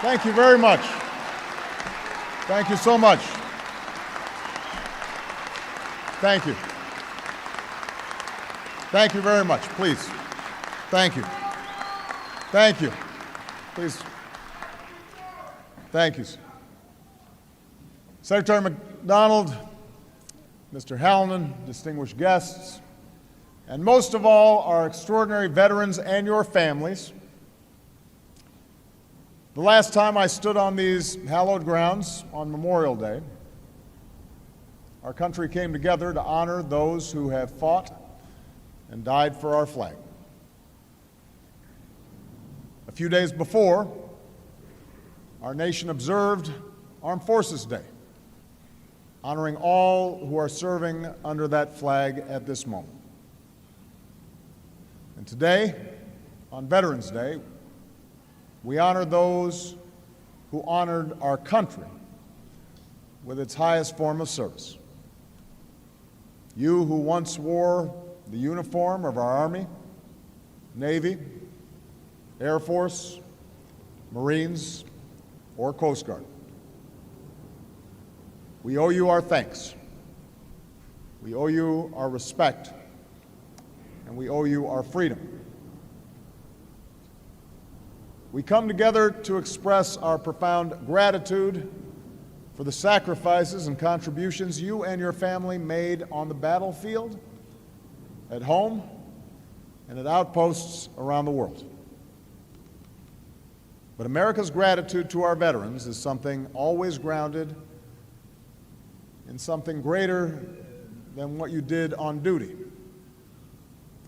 Thank you very much. Thank you so much. Thank you. Thank you very much, please. Thank you. Thank you. Please. Thank you. Secretary McDonald, Mr. Hallinan, distinguished guests, and most of all, our extraordinary veterans and your families. The last time I stood on these hallowed grounds on Memorial Day, our country came together to honor those who have fought and died for our flag. A few days before, our nation observed Armed Forces Day, honoring all who are serving under that flag at this moment. And today, on Veterans Day, we honor those who honored our country with its highest form of service. You who once wore the uniform of our Army, Navy, Air Force, Marines, or Coast Guard. We owe you our thanks. We owe you our respect, and we owe you our freedom. We come together to express our profound gratitude for the sacrifices and contributions you and your family made on the battlefield, at home, and at outposts around the world. But America's gratitude to our veterans is something always grounded in something greater than what you did on duty.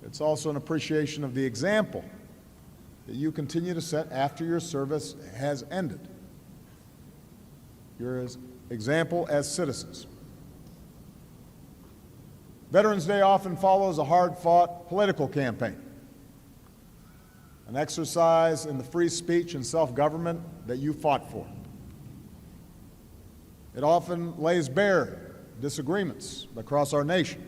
It's also an appreciation of the example that you continue to set after your service has ended. Your example as citizens. Veterans Day often follows a hard-fought political campaign, an exercise in the free speech and self-government that you fought for. It often lays bare disagreements across our nation.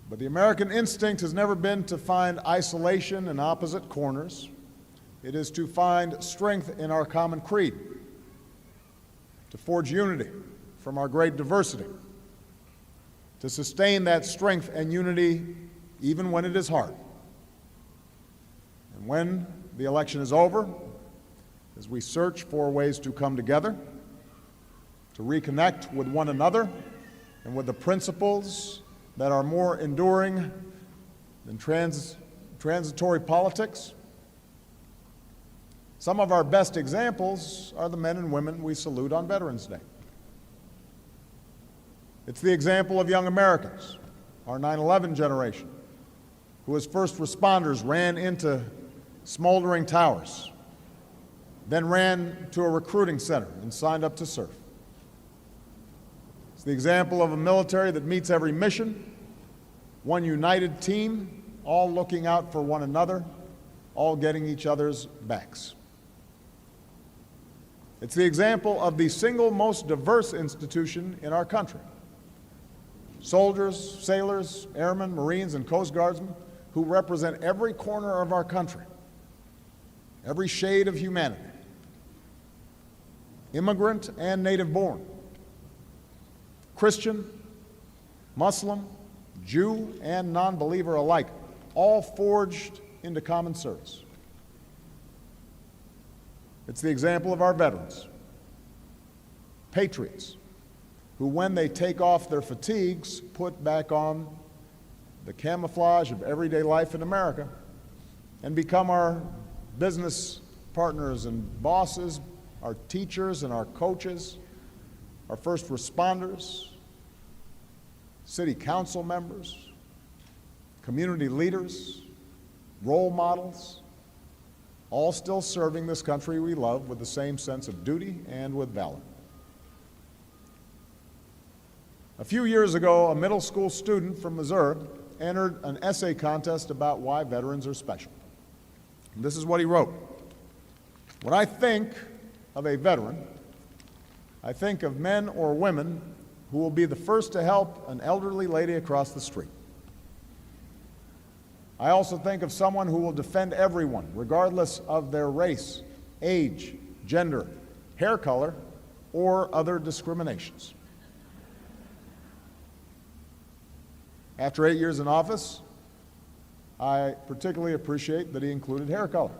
But the American instinct has never been to find isolation in opposite corners. It is to find strength in our common creed, to forge unity from our great diversity, to sustain that strength and unity even when it is hard. And when the election is over, as we search for ways to come together, to reconnect with one another and with the principles that are more enduring than transitory politics. Some of our best examples are the men and women we salute on Veterans Day. It's the example of young Americans, our 9/11 generation, who as first responders ran into smoldering towers, then ran to a recruiting center and signed up to serve. It's the example of a military that meets every mission, one united team, all looking out for one another, all getting each other's backs. It's the example of the single most diverse institution in our country. Soldiers, sailors, airmen, Marines, and Coast Guardsmen who represent every corner of our country, every shade of humanity, immigrant and native-born, Christian, Muslim, Jew, and non-believer alike, all forged into common service. It's the example of our veterans, patriots, who when they take off their fatigues, put back on the camouflage of everyday life in America and become our business partners and bosses, our teachers and our coaches, our first responders, city council members, community leaders, role models, all still serving this country we love with the same sense of duty and with valor. A few years ago, a middle school student from Missouri entered an essay contest about why veterans are special. And this is what he wrote. When I think of a veteran, I think of men or women who will be the first to help an elderly lady across the street. I also think of someone who will defend everyone, regardless of their race, age, gender, hair color, or other discriminations. After 8 years in office, I particularly appreciate that he included hair color.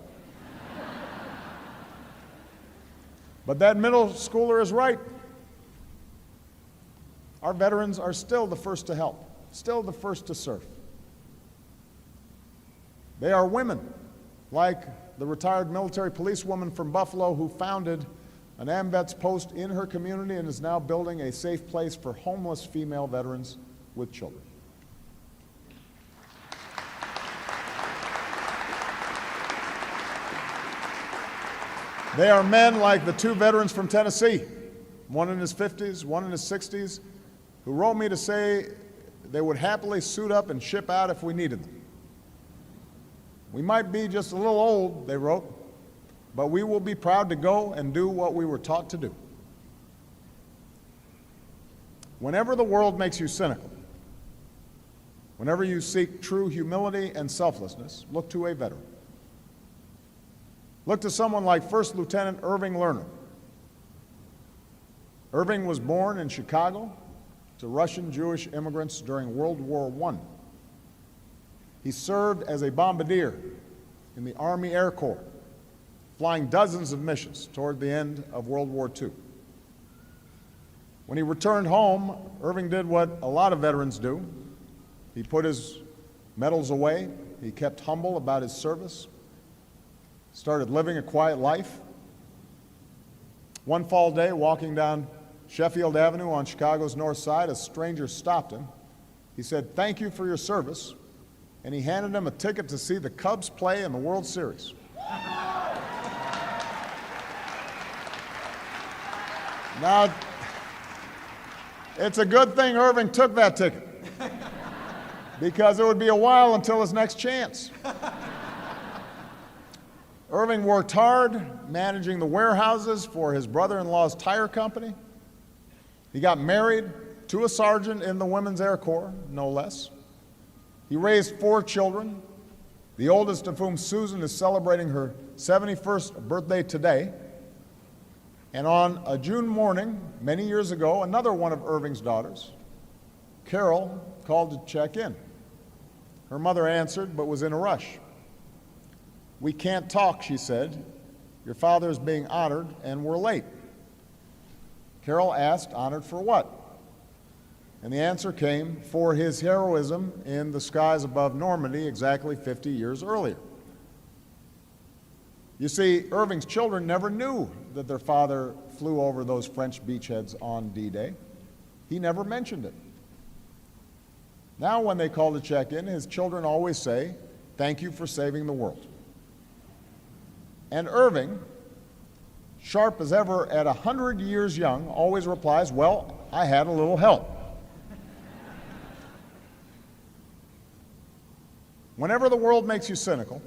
But that middle schooler is right. Our veterans are still the first to help, still the first to serve. They are women, like the retired military policewoman from Buffalo who founded an AMVETS post in her community and is now building a safe place for homeless female veterans with children. They are men like the two veterans from Tennessee, one in his 50s, one in his 60s, who wrote me to say they would happily suit up and ship out if we needed them. We might be just a little old, they wrote, but we will be proud to go and do what we were taught to do. Whenever the world makes you cynical, whenever you seek true humility and selflessness, look to a veteran. Look to someone like First Lieutenant Irving Lerner. Irving was born in Chicago to Russian Jewish immigrants during World War I. He served as a bombardier in the Army Air Corps, flying dozens of missions toward the end of World War II. When he returned home, Irving did what a lot of veterans do. He put his medals away. He kept humble about his service, started living a quiet life. One fall day, walking down Sheffield Avenue on Chicago's north side, a stranger stopped him. He said, "Thank you for your service," and he handed him a ticket to see the Cubs play in the World Series. Now, it's a good thing Irving took that ticket, because it would be a while until his next chance. Irving worked hard managing the warehouses for his brother-in-law's tire company. He got married to a sergeant in the Women's Air Corps, no less. He raised 4 children, the oldest of whom, Susan, is celebrating her 71st birthday today. And on a June morning, many years ago, another one of Irving's daughters, Carol, called to check in. Her mother answered, but was in a rush. "We can't talk," she said. "Your father is being honored, and we're late." Carol asked, "Honored for what?" And the answer came, for his heroism in the skies above Normandy exactly 50 years earlier. You see, Irving's children never knew that their father flew over those French beachheads on D-Day. He never mentioned it. Now when they call to check in, his children always say, "Thank you for saving the world." And Irving, sharp as ever at 100 years young, always replies, "Well, I had a little help." Whenever the world makes you cynical,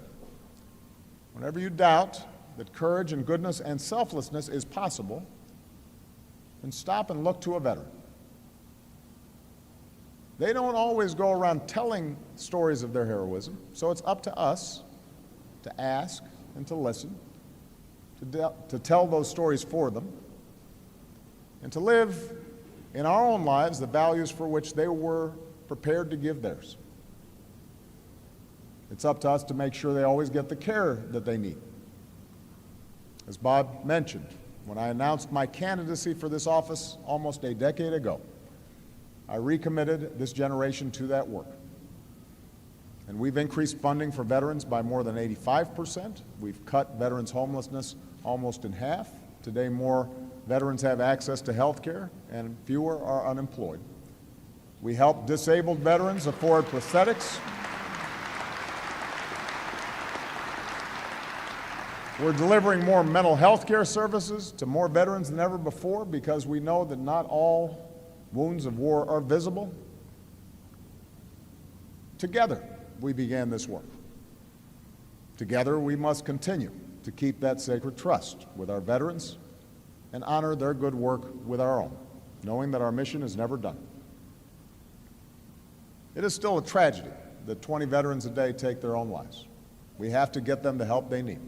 whenever you doubt that courage and goodness and selflessness is possible, then stop and look to a veteran. They don't always go around telling stories of their heroism, so it's up to us to ask and to listen, to tell those stories for them, and to live in our own lives the values for which they were prepared to give theirs. It's up to us to make sure they always get the care that they need. As Bob mentioned, when I announced my candidacy for this office almost a decade ago, I recommitted this generation to that work. And we've increased funding for veterans by more than 85%. We've cut veterans' homelessness almost in half. Today, more veterans have access to health care, and fewer are unemployed. We help disabled veterans afford prosthetics. We're delivering more mental health care services to more veterans than ever before, because we know that not all wounds of war are visible. Together, we began this work. Together, we must continue to keep that sacred trust with our veterans and honor their good work with our own, knowing that our mission is never done. It is still a tragedy that 20 veterans a day take their own lives. We have to get them the help they need.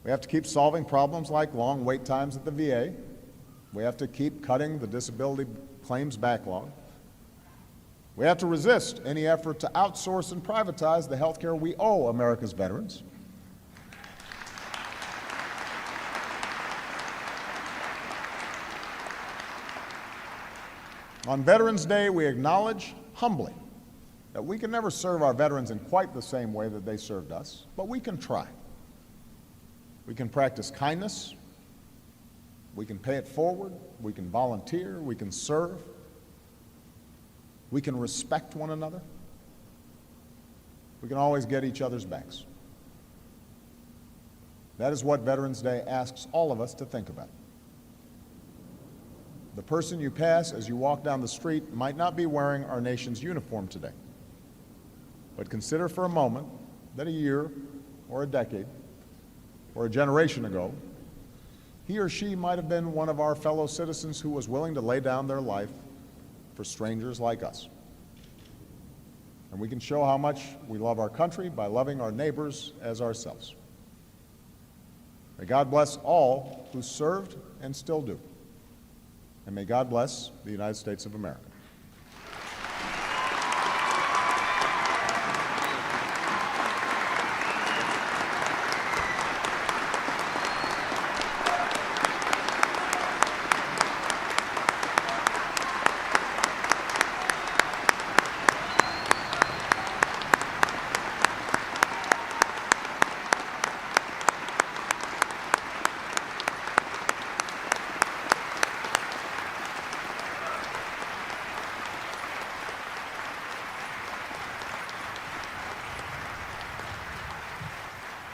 We have to keep solving problems like long wait times at the VA. We have to keep cutting the disability claims backlog. We have to resist any effort to outsource and privatize the health care we owe America's veterans. On Veterans Day, we acknowledge humbly that we can never serve our veterans in quite the same way that they served us, but we can try. We can practice kindness, we can pay it forward, we can volunteer, we can serve, we can respect one another, we can always get each other's backs. That is what Veterans Day asks all of us to think about. The person you pass as you walk down the street might not be wearing our nation's uniform today. But consider for a moment that a year or a decade or a generation ago, he or she might have been one of our fellow citizens who was willing to lay down their life for strangers like us. And we can show how much we love our country by loving our neighbors as ourselves. May God bless all who served and still do. And may God bless the United States of America.